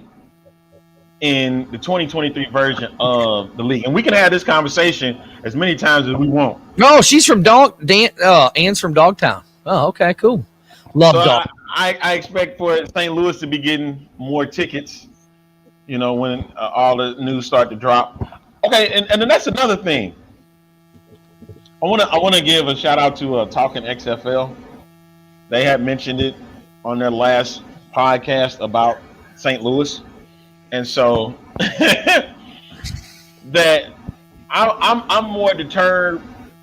in the 2023 version of the league? And we can have this conversation as many times as we want. No, she's from Ann's from Dogtown. Oh, okay, cool. Love Dog. I expect for St. Louis to be getting more tickets, when all the news start to drop. Okay, and then that's another thing. I want to give a shout out to Talking XFL. They had mentioned it on their last podcast about St. Louis, and so that I'm more deterred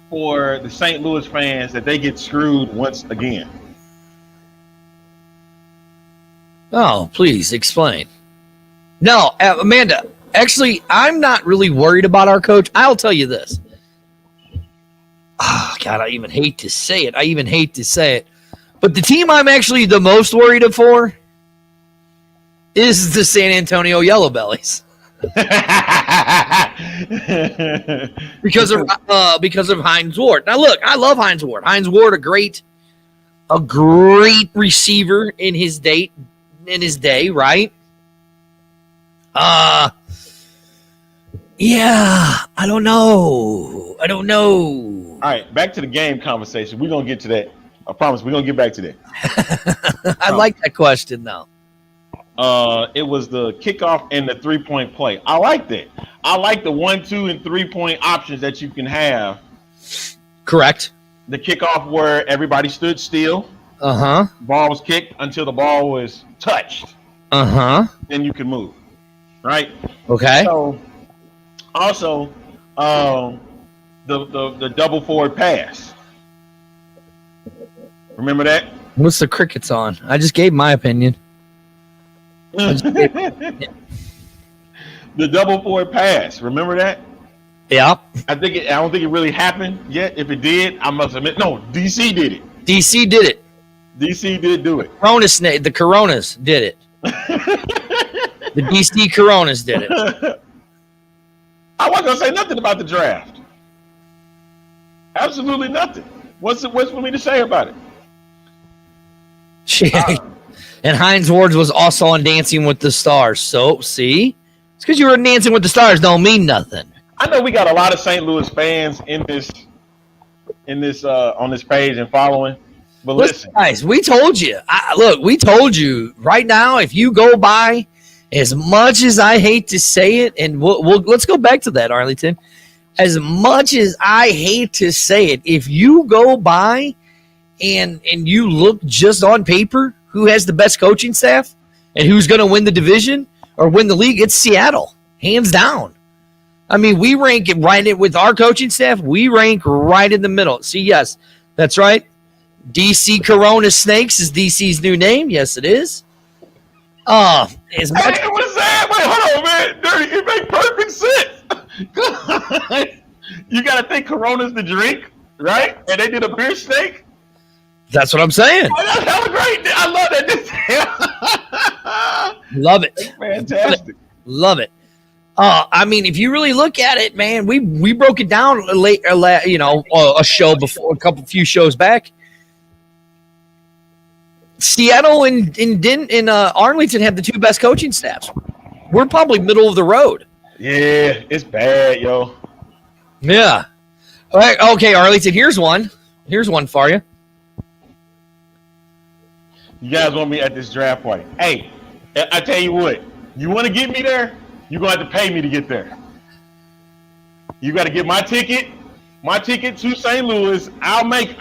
for the St. Louis fans that they get screwed once again. Oh, please explain. No, Amanda, actually, I'm not really worried about our coach. I'll tell you this. Oh, God, I even hate to say it. But the team I'm actually the most worried for is the San Antonio Yellow Bellies. because of Hines Ward. Now, look, I love Hines Ward. Hines Ward, a great receiver in his day, right? Yeah, I don't know. All right, back to the game conversation. We're gonna get to that. I promise we're gonna get back to that. I like that question though. It was the kickoff and the 3-point play. I like that. I like the 1, 2, and 3-point options that you can have. Correct. The kickoff where everybody stood still. Ball was kicked until the ball was touched. Then you can move. Right. Okay. So also, the double forward pass. Remember that? What's the crickets on? I just gave my opinion. The double forward pass. Remember that? Yeah. I don't think it really happened yet. If it did, I must admit. No, DC did it. DC did it. DC did do it. The Coronas did it. The DC Coronas did it. I wasn't gonna say nothing about the draft. Absolutely nothing. What's for me to say about it? And Hines Ward was also on Dancing with the Stars. So, see? It's because you were Dancing with the Stars don't mean nothing. I know we got a lot of St. Louis fans in this on this page and following. But listen guys, we told you. We told you right now, if you go by, as much as I hate to say it, and let's go back to that, Arlington. As much as I hate to say it, if you go by and you look just on paper who has the best coaching staff and who's going to win the division or win the league, it's Seattle, hands down. I mean, we rank it right with our coaching staff. We rank right in the middle. See, yes, that's right. DC Corona Snakes is DC's new name. Yes, it is. What is that? Wait, hold on, man. Dirty, it makes perfect sense. You got to think Corona's the drink, right? And they did a beer snake. That's what I'm saying. Oh, that's hella great. I love that. Love it. That's fantastic. Love it. I mean, if you really look at it, man, we broke it down a show before, few shows back. Seattle and Arlington have the two best coaching staffs. We're probably middle of the road. Yeah, it's bad, yo. Yeah. All right, okay, Arlington, here's one. Here's one for you. You guys want me at this draft party? Hey, I tell you what, you want to get me there? You're going to have to pay me to get there. You got to get my ticket to St. Louis. I'll make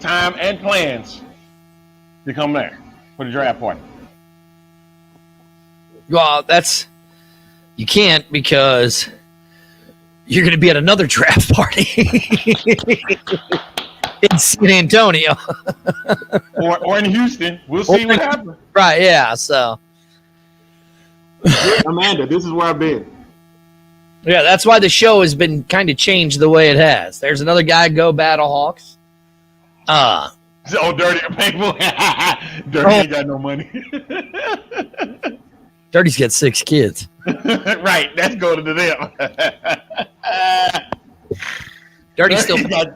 time and plans to come there for the draft party. Well, you can't because you're going to be at another draft party in San Antonio. or in Houston. We'll see what happens. Right, yeah, so. Amanda, this is where I've been. Yeah, that's why the show has been kind of changed the way it has. There's another guy, Go Battlehawks. Dirty people. Dirty ain't got no money. Dirty's got 6 kids. Right, that's going to them. Dirty still got.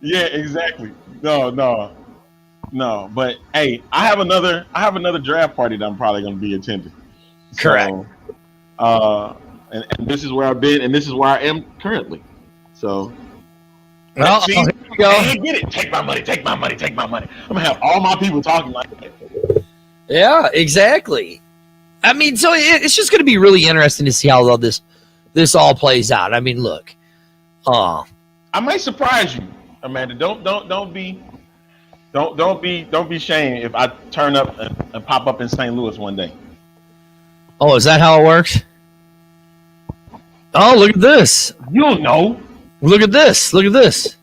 Yeah, exactly. No. But hey, I have another draft party that I'm probably going to be attending. Correct. So, and this is where I've been, and this is where I am currently. So, well, see, here we go. Hey, get it. Take my money. I'm gonna have all my people talking like that. Yeah, exactly. I mean, so it's just going to be really interesting to see how all this all plays out. I mean, look. I might surprise you, Amanda. Don't be ashamed if I turn up and pop up in St. Louis one day. Oh, is that how it works? Oh, look at this. You don't know. Look at this. Look at this.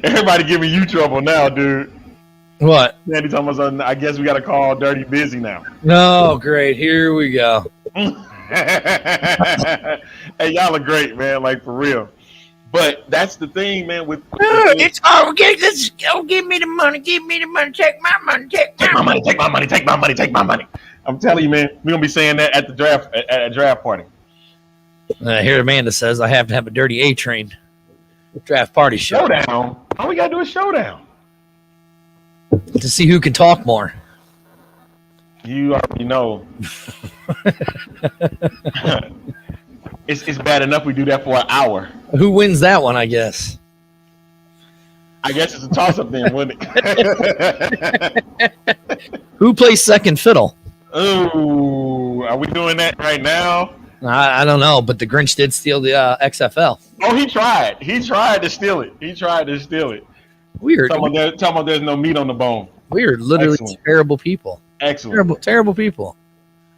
Everybody giving you trouble now, dude. What? Sandy talking about something. I guess we got to call Dirty Busy now. No, great. Here we go. Hey, y'all are great, man. Like, for real. But that's the thing, man. It's all okay. Let's go. Give me the money. Give me the money. Take my money. Take my money. Take my money. Take my money. Take my money. I'm telling you, man. We're gonna be saying that at the draft at a draft party. Here Amanda says I have to have a dirty A train draft party show. Showdown. All we gotta do is showdown. To see who can talk more. You already know. It's bad enough we do that for an hour. Who wins that one, I guess? I guess it's a toss-up then, wouldn't it? Who plays second fiddle? Ooh, are we doing that right now? I don't know, but the Grinch did steal the XFL. Oh, he tried. He tried to steal it. Weird. Tell me there's no meat on the bone. We are literally Excellent. terrible people. Excellent. Terrible people.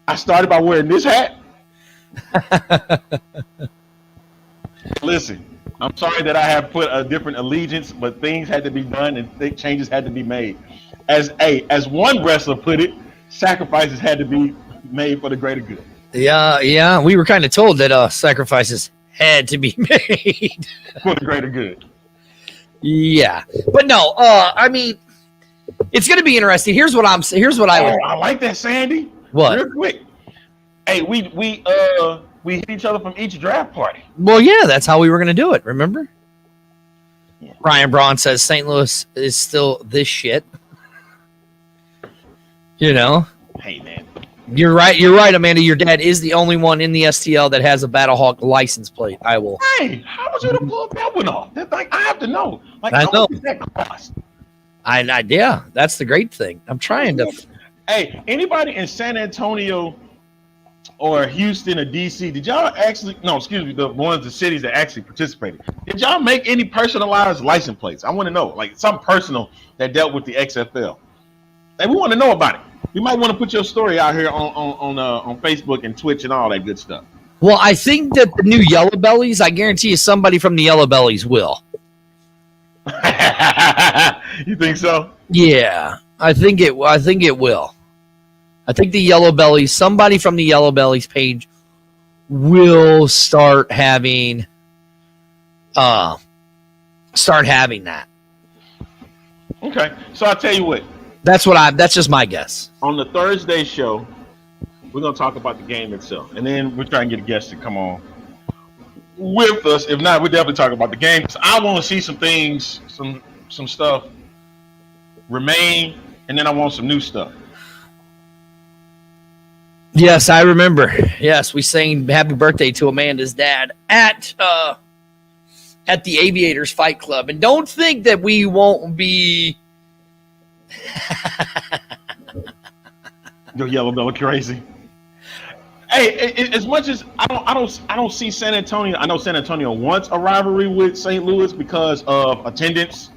I started by wearing this hat. Listen, I'm sorry that I have put a different allegiance, but things had to be done and changes had to be made. As one wrestler put it, sacrifices had to be made for the greater good. Yeah. We were kind of told that sacrifices had to be made for the greater good. Yeah, but no. I mean, it's going to be interesting. Here's what I would. I like that, Sandy. What? Real quick. Hey, we hit each other from each draft party. Well, yeah, that's how we were going to do it. Remember? Yeah. Ryan Braun says St. Louis is still this shit. You know. Hey, man. You're right, Amanda. Your dad is the only one in the STL that has a Battlehawk license plate. I will. Hey, how was you to pull that one off? That thing, I have to know. Like, I know. That cost? Yeah, that's the great thing. I'm trying to. Hey, anybody in San Antonio or Houston or DC, did y'all actually? No, excuse me. The cities that actually participated. Did y'all make any personalized license plates? I want to know, like something personal that dealt with the XFL. Hey, we want to know about it. You might want to put your story out here on Facebook and Twitch and all that good stuff. Well, I think that the new Yellow Bellies, I guarantee you somebody from the Yellow Bellies will. You think so? Yeah, I think it will. I think the Yellow Bellies, somebody from the Yellow Bellies page will start having that. Okay. So I'll tell you what. That's just my guess. On the Thursday show, we're going to talk about the game itself. And then we're trying to get a guest to come on with us. If not, we'll definitely talk about the game. I want to see some things, some stuff remain, and then I want some new stuff. Yes, I remember. Yes, we sang happy birthday to Amanda's dad at the Aviators Fight Club. And don't think that we won't be Yo, Yellow Bella crazy. Hey, as much as I don't see San Antonio. I know San Antonio wants a rivalry with St. Louis because of attendance,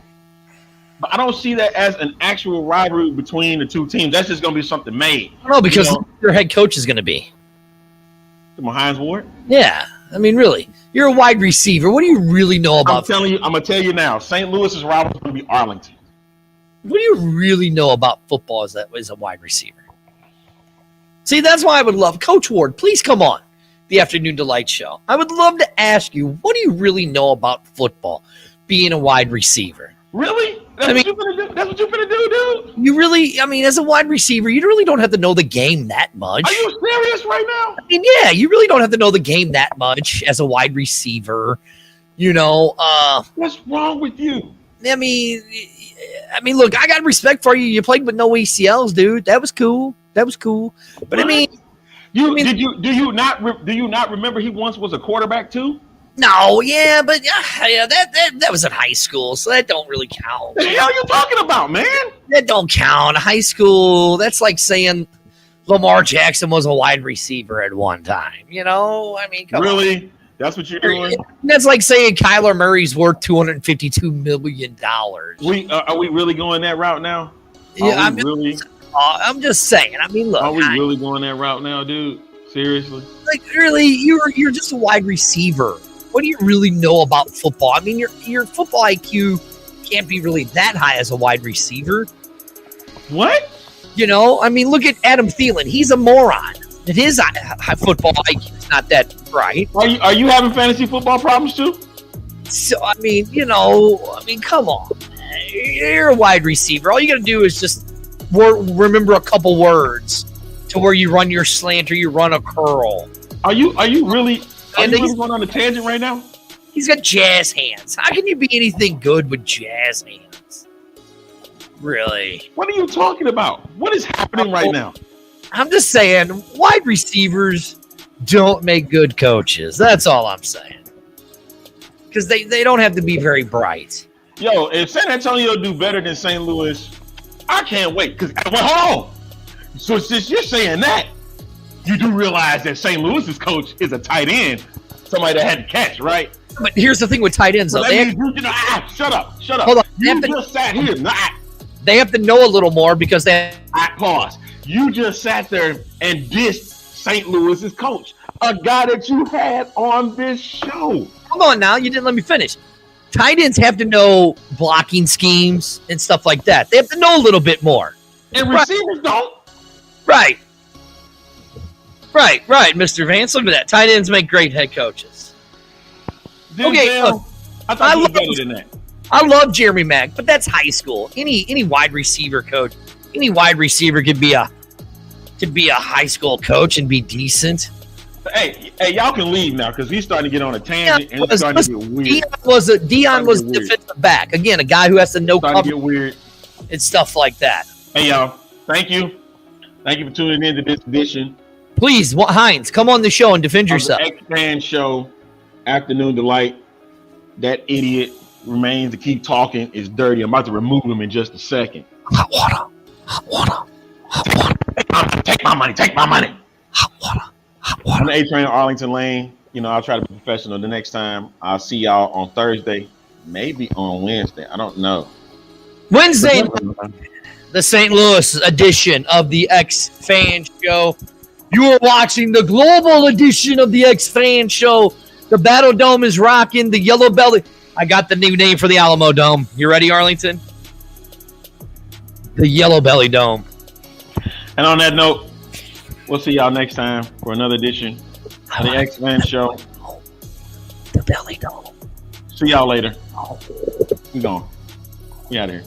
but I don't see that as an actual rivalry between the two teams. That's just going to be something made. No, because your head coach is going to be Hines Ward. Yeah, I mean, really, you're a wide receiver. What do you really know about? I'm gonna tell you now. St. Louis's rival is going to be Arlington. What do you really know about football as a wide receiver? See, that's why I would love Coach Ward. Please come on the Afternoon Delight Show. I would love to ask you, what do you really know about football, being a wide receiver? Really? That's what you're gonna do, dude? You really? I mean, as a wide receiver, you really don't have to know the game that much. Are you serious right now? I mean, yeah, you really don't have to know the game that much as a wide receiver. You know, what's wrong with you? I mean, look, I got respect for you. You played with no ACLs, dude. That was cool. But what? I mean, do you not remember he once was a quarterback too? No, yeah, but that was in high school, so that don't really count. What the hell are you talking about, man? That don't count. High school, that's like saying Lamar Jackson was a wide receiver at one time. You know, I mean, come really? on. That's what you're doing? That's like saying Kyler Murray's worth $252 million. Are we really going that route now? Yeah, really? I'm just saying. I mean, look. Are we really going that route now, dude? Seriously? Like, really, you're just a wide receiver. What do you really know about football? I mean, your football IQ can't be really that high as a wide receiver. What? You know, I mean, look at Adam Thielen. He's a moron. And his football IQ is not that bright. Are you having fantasy football problems too? So, I mean, come on. You're a wide receiver. All you got to do is just remember a couple words to where you run your slant or you run a curl. Are you really going on a tangent right now? He's got jazz hands. How can you be anything good with jazz hands? Really? What are you talking about? What is happening right now? I'm just saying, wide receivers don't make good coaches. That's all I'm saying. Because they don't have to be very bright. Yo, if San Antonio do better than St. Louis, I can't wait. Hold on. So since you're saying that, you do realize that St. Louis's coach is a tight end, somebody that had to catch, right? But here's the thing with tight ends, though. Shut up. Hold on. You just sat here. They have to know a little more because they. Pause. You just sat there and dissed St. Louis's coach, a guy that you had on this show. Come on now, you didn't let me finish. Tight ends have to know blocking schemes and stuff like that. They have to know a little bit more. And receivers don't. Right, Mr. Vance. Look at that. Tight ends make great head coaches. Okay, look, I thought you were better than that. I love Jeremy Mack, but that's high school. Any wide receiver coach, any wide receiver could be a high school coach and be decent. Hey, y'all can leave now because he's starting to get on a tangent and it's starting to get weird. Dion was a defensive back. Again, a guy who has to know cover. Get weird. And stuff like that. Hey, y'all. Thank you. Thank you for tuning in to this edition. Please, Hines, come on the show and defend yourself. The X-Fan Show, Afternoon Delight. That idiot remains to keep talking is dirty. I'm about to remove him in just a second. Hot water. Take my money. Hot water. I'm the A-Train Arlington Lane. I'll try to be professional the next time. I'll see y'all on Thursday, maybe on Wednesday. I don't know. Wednesday, the St. Louis edition of the X-Fan Show. You are watching the global edition of the X-Fan Show. The Battle Dome is rocking. The Yellow Belly. I got the new name for the Alamo Dome. You ready, Arlington? The Yellow Belly Dome. And on that note, we'll see y'all next time for another edition of the X-Fan Show. The Belly Dome. See y'all later. We gone. We out of here.